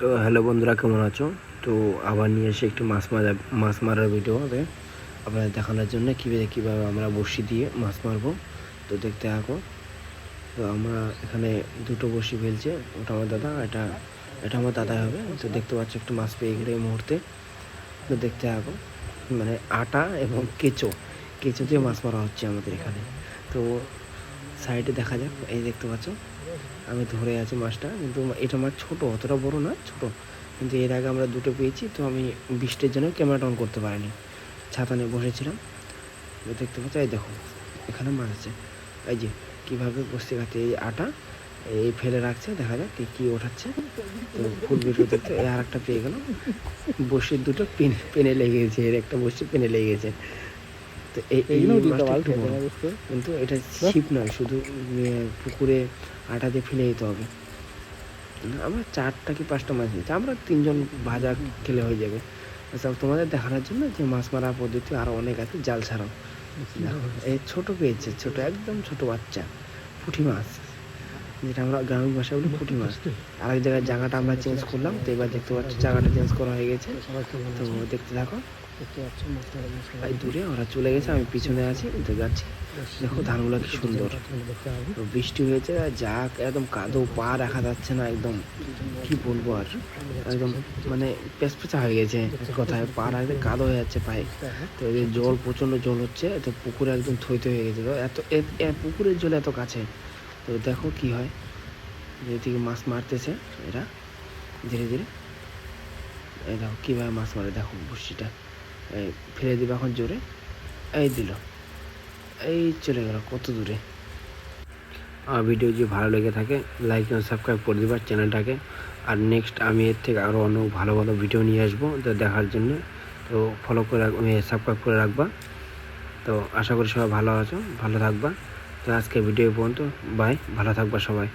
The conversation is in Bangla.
তো হ্যালো বন্ধুরা, কেমন আছো? তো আবার নিয়ে এসে একটু মাছ মারার ভিডিও হবে আপনাদের দেখানোর জন্য কীভাবে আমরা বড়শি দিয়ে মাছ মারবো। তো দেখতে থাকো। তো আমরা এখানে দুটো বড়শি ফেলছে, ওটা আমার দাদা, এটা আমার দাদা হবে। তো দেখতে পাচ্ছ একটু মাছ পেয়ে গেলে এই মুহূর্তে। তো দেখতে থাকো, মানে আটা এবং কেঁচো দিয়ে মাছ মারা হচ্ছে আমাদের এখানে। তো সাইডে দেখা যাক, এই দেখতে পাচ্ছ আমি ধরে আছি মাছটা, কিন্তু এটা মাছ ছোটো, অতটা বড় না, ছোটো। কিন্তু এর আগে আমরা দুটো পেয়েছি, তো আমি বৃষ্টির জন্য ক্যামেরাটা অন করতে পারিনি, ছাতা নিয়ে বসেছিলাম। দেখতে পাচ্ছ, এই দেখো এখানে মাছ আছে, এই যে কীভাবে বসতে খাচ্ছে, এই আটা এই ফেলে রাখছে, দেখা যাক কী ওঠাচ্ছে। তো ফুল ভিডিও দেখতে এই আর একটা পেয়ে গেল, বসির দুটো পেনে লেগে গেছে, এর একটা বসি পেনে লেগে গেছে। তো এই মাছটা একটু বড়, কিন্তু এটা ছিপ নয়, শুধু পুকুরে আটা দিয়ে ফেলে দিতে হবে। আমরা 4টা কি 5টা মাছ নিয়েছি, আমরা 3জন ভাজা খেলে হয়ে যাবে। আচ্ছা, তোমাদের দেখানোর জন্য যে মাছ মারার পদ্ধতি আরও অনেক আছে, জাল ছাড়াও। এই ছোটো পেয়েছে, ছোটো একদম ছোটো বাচ্চা পুঁটি মাছ, যেটা আমরা গ্রামীণ ভাষায় বলি পুঁটি মাছ। আরেক জায়গায় জায়গাটা আমরা চেঞ্জ করলাম, তো এবার দেখতে পাচ্ছি জায়গাটা চেঞ্জ করা হয়ে গেছে। তো দেখতে থাকো, দূরে ওরা চলে গেছে, আমি পিছনে আছি, তো যাচ্ছি। দেখো ধানগুলো কি সুন্দর। তো বৃষ্টি হয়েছে, যাক একদম কাদো, পা রাখা যাচ্ছে না, একদম কি বলবো আর, একদম মানে পেঁচপেচা হয়ে গেছে, কোথায় পা রাখলে কাদো হয়ে যাচ্ছে পায়ে। তো এই জল, প্রচণ্ড জল হচ্ছে, তো পুকুরে একদম থইতে হয়ে গেছে। তো পুকুরের জল এত কাছে। তো দেখো কি হয়, যেদিকে মাছ মারতেছে এরা ধীরে ধীরে, এই দেখো কীভাবে মাছ মারে, দেখো বড়শিটা এই ফেলে দিবে এখন জোরে, এই দিল, এই চলে গেল কত দূরে। আর ভিডিও যদি ভালো লেগে থাকে লাইক এবং সাবস্ক্রাইব করে দেবার চ্যানেলটাকে। আর নেক্সট আমি এর থেকে আরও অনেক ভালো ভালো ভিডিও নিয়ে আসবো তো দেখার জন্য। তো ফলো করে সাবস্ক্রাইব করে রাখবা। তো আশা করি সবাই ভালো আছো, ভালো থাকবা। তো আজকে ভিডিও পর্যন্ত, বাই, ভালো থাকবা সবাই।